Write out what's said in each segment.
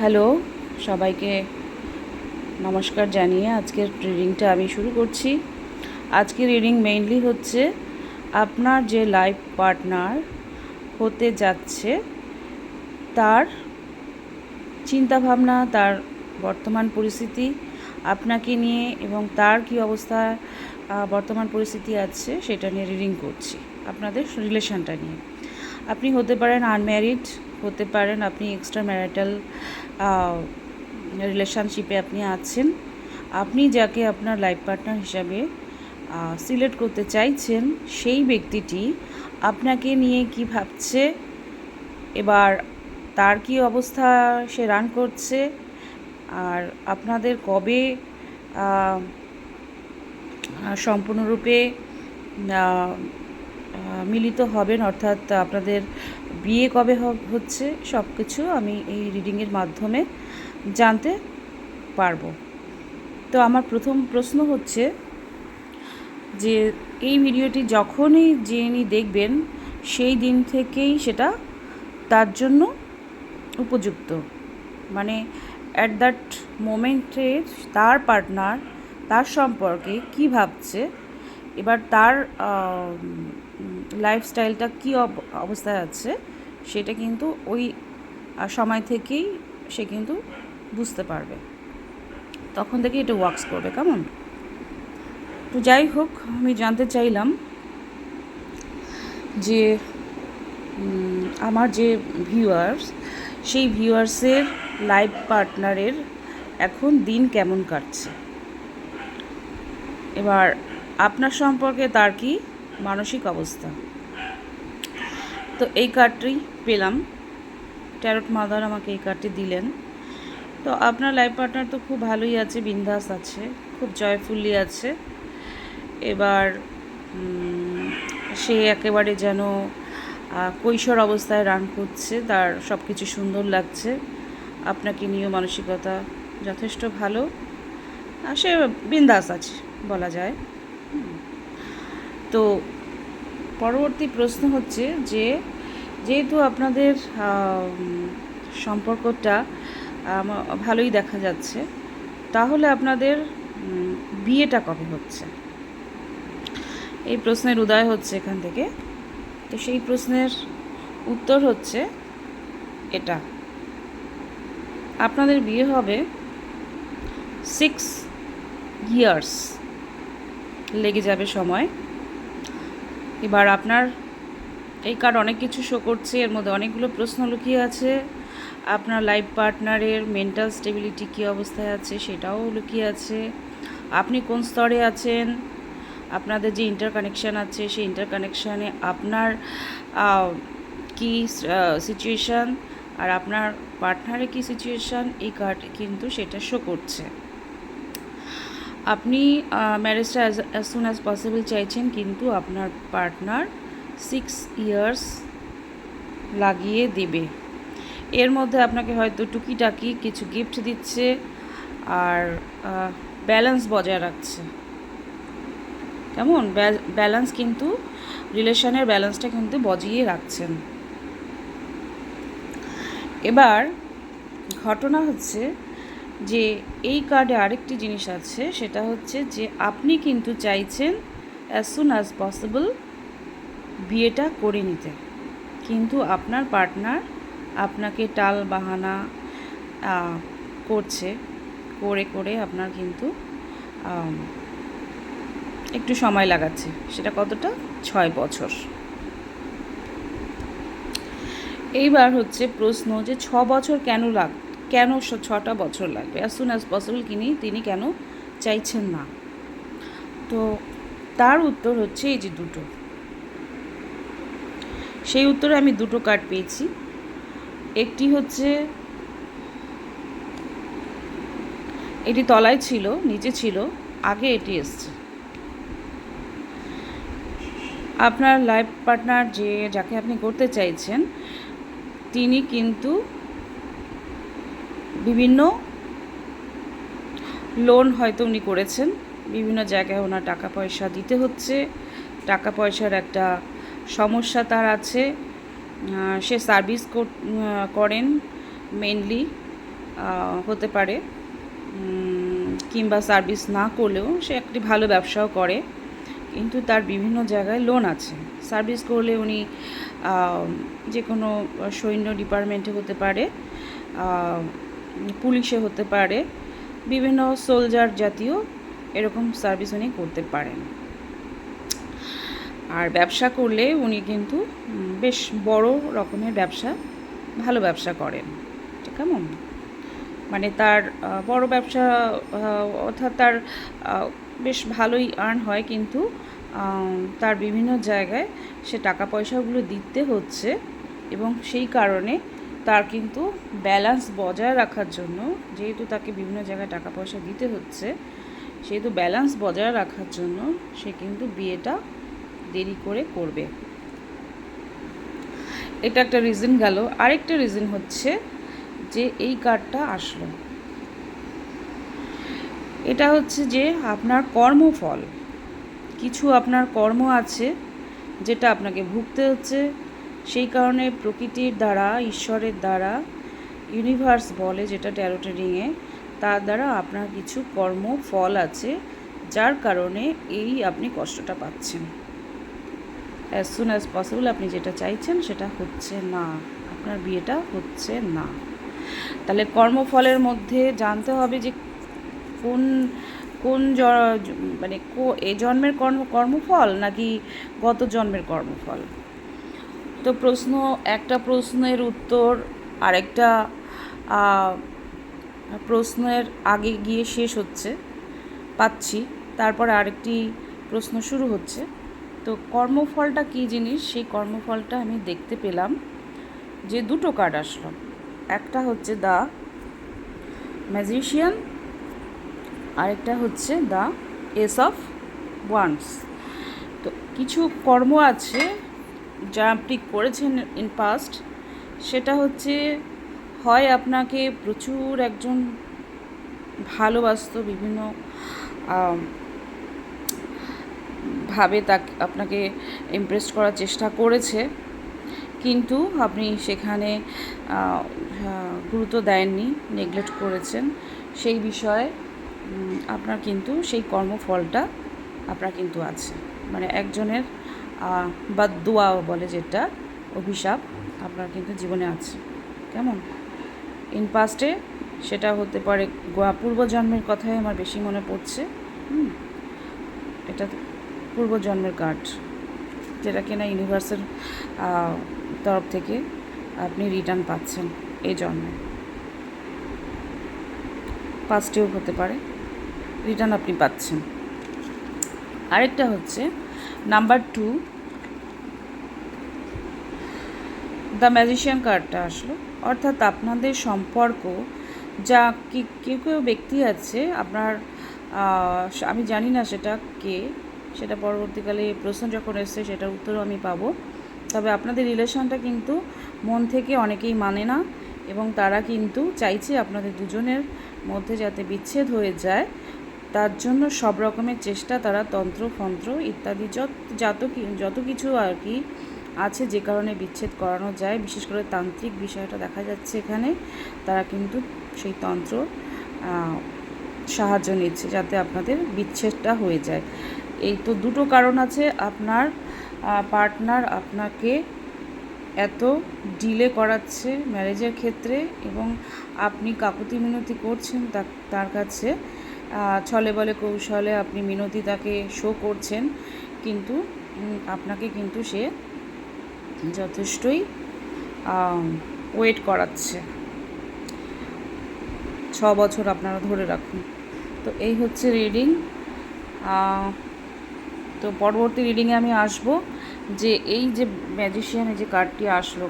Hello, সবাইকে নমস্কার জানিয়ে আজকের রিডিংটা আমি শুরু করছি। আজকের রিডিং মেইনলি হচ্ছে আপনার যে লাইফ পার্টনার হতে যাচ্ছে তার চিন্তাভাবনা, তার বর্তমান পরিস্থিতি আপনাকে নিয়ে এবং তার কী অবস্থা বর্তমান পরিস্থিতি আছে সেটা নিয়ে রিডিং করছি। আপনাদের রিলেশনটা নিয়ে আপনি হতে পারেন আনম্যারিড, হতে পারেন আপনি এক্সট্রা ম্যারিটাল রিলেশনশিপে আপনি আছেন। আপনি যাকে আপনার লাইফ পার্টনার হিসাবে সিলেক্ট করতে চাইছেন সেই ব্যক্তিটি আপনাকে নিয়ে কি ভাবছে, এবার তার কি অবস্থা সে রান করছে, আর আপনাদের কবে সম্পূর্ণরূপে মিলিত হবেন, অর্থাৎ আপনাদের বিয়ে কবে হচ্ছে, সব কিছু আমি এই রিডিংয়ের মাধ্যমে জানতে পারবো। তো আমার প্রথম প্রশ্ন হচ্ছে যে এই ভিডিওটি যখনই যিনি দেখবেন সেই দিন থেকেই সেটা তার জন্য উপযুক্ত, মানে অ্যাট দ্যাট মোমেন্টে তার পার্টনার তার সম্পর্কে কী ভাবছে, এবার তার লাইফস্টাইলটা কী অবস্থায় আছে সেটা কিন্তু ওই সময় থেকেই সে কিন্তু বুঝতে পারবে, তখন থেকে এটা ওয়ার্কস করবে। কেমন? তো যাই হোক, আমি জানতে চাইলাম যে আমার যে ভিউয়ার্স, সেই ভিউয়ার্সের লাইফ পার্টনারের এখন দিন কেমন কাটছে, এবার আপনার সম্পর্কে তার কি মানসিক অবস্থা। তো এই কার্ডটি পেলাম, ট্যারট মাদার আমাকে এই কার্ডটি দিলেন। তো আপনার লাইফ পার্টনার তো খুব ভালোই আছে, বিন্দাস আছে, খুব জয়ফুলি আছে। এবার সে একেবারে যেন কৈশোর অবস্থায় রান করছে, তার সব কিছু সুন্দর লাগছে, আপনাকে নিয়ে মানসিকতা যথেষ্ট ভালো, সে বিন্দাস আছে বলা যায়। তো পরবর্তী প্রশ্ন হচ্ছে যে যেহেতু আপনাদের সম্পর্কটা ভালোই দেখা যাচ্ছে, তাহলে আপনাদের বিয়েটা কবে হচ্ছে, এই প্রশ্নের উদয় হচ্ছে এখান থেকে। তো সেই প্রশ্নের উত্তর হচ্ছে এটা, আপনাদের বিয়ে হবে 6 ইয়ার্স লেগে যাবে সময়। এবার আপনার এই কার্ড অনেক কিছু শো করছে, এর মধ্যে অনেকগুলো প্রশ্ন লুকিয়ে আছে। আপনার লাইফ পার্টনারের মেন্টাল স্টেবিলিটি কী অবস্থায় আছে সেটাও লুকিয়ে আছে, আপনি কোন স্তরে আছেন, আপনাদের যে ইন্টারকানেকশান আছে সেই ইন্টারকানেকশানে আপনার কি সিচুয়েশান আর আপনার পার্টনারের কী সিচুয়েশান, এই কার্ড কিন্তু সেটা শো করছে। আপনি ম্যারেজটা অ্যাজ সুন অ্যাজ পসিবল চাইছেন, কিন্তু আপনার পার্টনার 6 ইয়ার্স লাগিয়ে দেবে। এর মধ্যে আপনাকে হয়তো টুকিটাকি কিছু গিফট দিচ্ছে আর ব্যালেন্স বজায় রাখছে। কেমন? ব্যালেন্স কিন্তু রিলেশনের ব্যালেন্সটা কিন্তু বজিয়ে রাখছেন। এবার ঘটনা হচ্ছে যে এই কার্ডে আরেকটি জিনিস আছে, সেটা হচ্ছে যে আপনি কিন্তু চাইছেন অ্যাজ সুন অ্যাজ পসিবল বিয়েটা করে নিতে, কিন্তু আপনার পার্টনার আপনাকে টাল বাহানা করছে, করে আপনার কিন্তু একটু সময় লাগাচ্ছে। সেটা কতটা? 6 বছর। এইবার হচ্ছে প্রশ্ন যে 6 বছর কেন 6টা বছর লাগবে, অ্যাজ সুন অ্যাজ পসিবল তিনি কেন চাইছেন না? তো তার উত্তর হচ্ছে এই যে দুটো, সেই উত্তরে আমি দুটো কার্ড পেয়েছি। একটি হচ্ছে এটি তলায় ছিল, নিচে ছিল, আগে এটি এসছে। আপনার লাইফ পার্টনার যাকে আপনি করতে চাইছেন, তিনি কিন্তু বিভিন্ন লোন হয়তো উনি করেছেন, বিভিন্ন জায়গায় ওনার টাকা পয়সা দিতে হচ্ছে, টাকা পয়সার একটা সমস্যা তার আছে, সে সার্ভিস করেন মেনলি, হতে পারে, কিংবা সার্ভিস না করলেও সে একটি ভালো ব্যবসাও করে, কিন্তু তার বিভিন্ন জায়গায় লোন আছে। সার্ভিস করলে উনি যে কোনো সৈন্য ডিপার্টমেন্টে হতে পারে, পুলিশে হতে পারে, বিভিন্ন সোলজার জাতীয় এরকম সার্ভিস উনি করতে পারেন। আর ব্যবসা করলে উনি কিন্তু বেশ বড় রকমের ব্যবসা, ভালো ব্যবসা করেন, ঠিক কেমন, মানে তার বড় ব্যবসা, অর্থাৎ তার বেশ ভালোই আর্ন হয়, কিন্তু তার বিভিন্ন জায়গায় সে টাকা পয়সাগুলো দিতে হচ্ছে, এবং সেই কারণে তার কিন্তু ব্যালেন্স বজায় রাখার জন্য, যেহেতু তাকে বিভিন্ন জায়গায় টাকা পয়সা দিতে হচ্ছে, সেহেতু ব্যালেন্স বজায় রাখার জন্য সে কিন্তু বিয়েটা দেরি করে করবে। এটা একটা রিজন গেল। আরেকটা রিজন হচ্ছে যে এই কার্ডটা আসলো, এটা হচ্ছে যে আপনার কর্মফল, কিছু আপনার কর্ম আছে যেটা আপনাকে ভুগতে হচ্ছে, সেই কারণে প্রকৃতির দ্বারা, ঈশ্বরের দ্বারা, ইউনিভার্স বলে যেটা ট্যারোট রিংয়ে, তার দ্বারা আপনার কিছু কর্মফল আছে, যার কারণে এই আপনি কষ্টটা পাচ্ছেন। অ্যাজ সুন অ্যাজ পসিবল আপনি যেটা চাইছেন সেটা হচ্ছে না, আপনার বিয়েটা হচ্ছে না। তাহলে কর্মফলের মধ্যে জানতে হবে যে কোন কোন মানে এ জন্মের কর্মফল নাকি গত জন্মের কর্মফল। তো একটা প্রশ্নের উত্তর আরেকটা প্রশ্নের আগে গিয়ে শেষ হচ্ছে, পাচ্ছি, তারপরে আরেকটি প্রশ্ন শুরু হচ্ছে। তো কর্মফলটা কী জিনিস, সেই কর্মফলটা আমি দেখতে পেলাম যে দুটো কার্ড আসলো। একটা হচ্ছে দ্য ম্যাজিশিয়ান, আরেকটা হচ্ছে দ্য এস অফ ওয়ান্ডস। তো কিছু কর্ম আছে যা আপনি করেছেন ইন পাস্ট, সেটা হচ্ছে হয় আপনাকে প্রচুর একজন ভালোবাসত, বিভিন্ন ভাবে আপনাকে ইমপ্রেস করার চেষ্টা করেছে, কিন্তু আপনি সেখানে গুরুত্ব দেননি, নেগলেক্ট করেছেন। সেই বিষয়ে আপনার কিন্তু সেই কর্মফলটা আপনার কিন্তু আছে, মানে একজনের বা দোয়া বলে যেটা, অভিশাপ আপনার কিন্তু জীবনে আছে, কেমন ইন পাস্টে। সেটা হতে পারে পূর্বজন্মের কথাই আমার বেশি মনে পড়ছে। এটা পূর্বজন্মের কার্ড, যেটা কিনা ইউনিভার্সের তরফ থেকে আপনি রিটার্ন পাচ্ছেন এই জন্মে, পাস্টেও হতে পারে, রিটার্ন আপনি পাচ্ছেন। আরেকটা হচ্ছে নাম্বার 2, দ্য ম্যাজিশিয়ান কার্ডটা আসলো, অর্থাৎ আপনাদের সম্পর্ক, যা কেউ কেউ ব্যক্তি আছে আপনার, আমি জানি না সেটা কে, সেটা পরবর্তীকালে প্রশ্ন যখন এসছে সেটার উত্তরও আমি পাবো। তবে আপনাদের রিলেশনটা কিন্তু মন থেকে অনেকেই মানে না, এবং তারা কিন্তু চাইছে আপনাদের দুজনের মধ্যে যাতে বিচ্ছেদ হয়ে যায়, তার জন্য সব রকমের চেষ্টা তারা তন্ত্রফন্ত্র ইত্যাদি যত কিছু আর কি আছে যে কারণে বিচ্ছেদ করানো যায়, বিশেষ করে তান্ত্রিক বিষয়টা দেখা যাচ্ছে এখানে, তারা কিন্তু সেই তন্ত্র সাহায্য নিচ্ছে যাতে আপনাদের বিচ্ছেদটা হয়ে যায়। এই তো দুটো কারণ আছে, আপনার পার্টনার আপনাকে এত ডিলে করাচ্ছে ম্যারেজের ক্ষেত্রে, এবং আপনি কাকুতি মিনতি করছেন তার কাছে, ছলে বলে কৌশলে আপনি মিনতি তাকে শো করছেন, কিন্তু আপনাকে কিন্তু সে যথেষ্টই ওয়েট করাচ্ছে, 6 বছর আপনারা ধরে রাখুন। তো এই হচ্ছে রিডিং। তো পরবর্তী রিডিংয়ে আমি আসব যে এই যে ম্যাজিশিয়ানে যে কার্ডটি আসলো,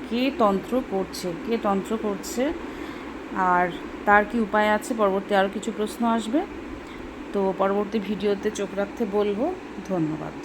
কে তন্ত্র করছে আর তার কি উপায় আছে। পরবর্তী আরও কিছু প্রশ্ন আসবে, তো পরবর্তী ভিডিওতে চোখ রাখতে বলবো। ধন্যবাদ।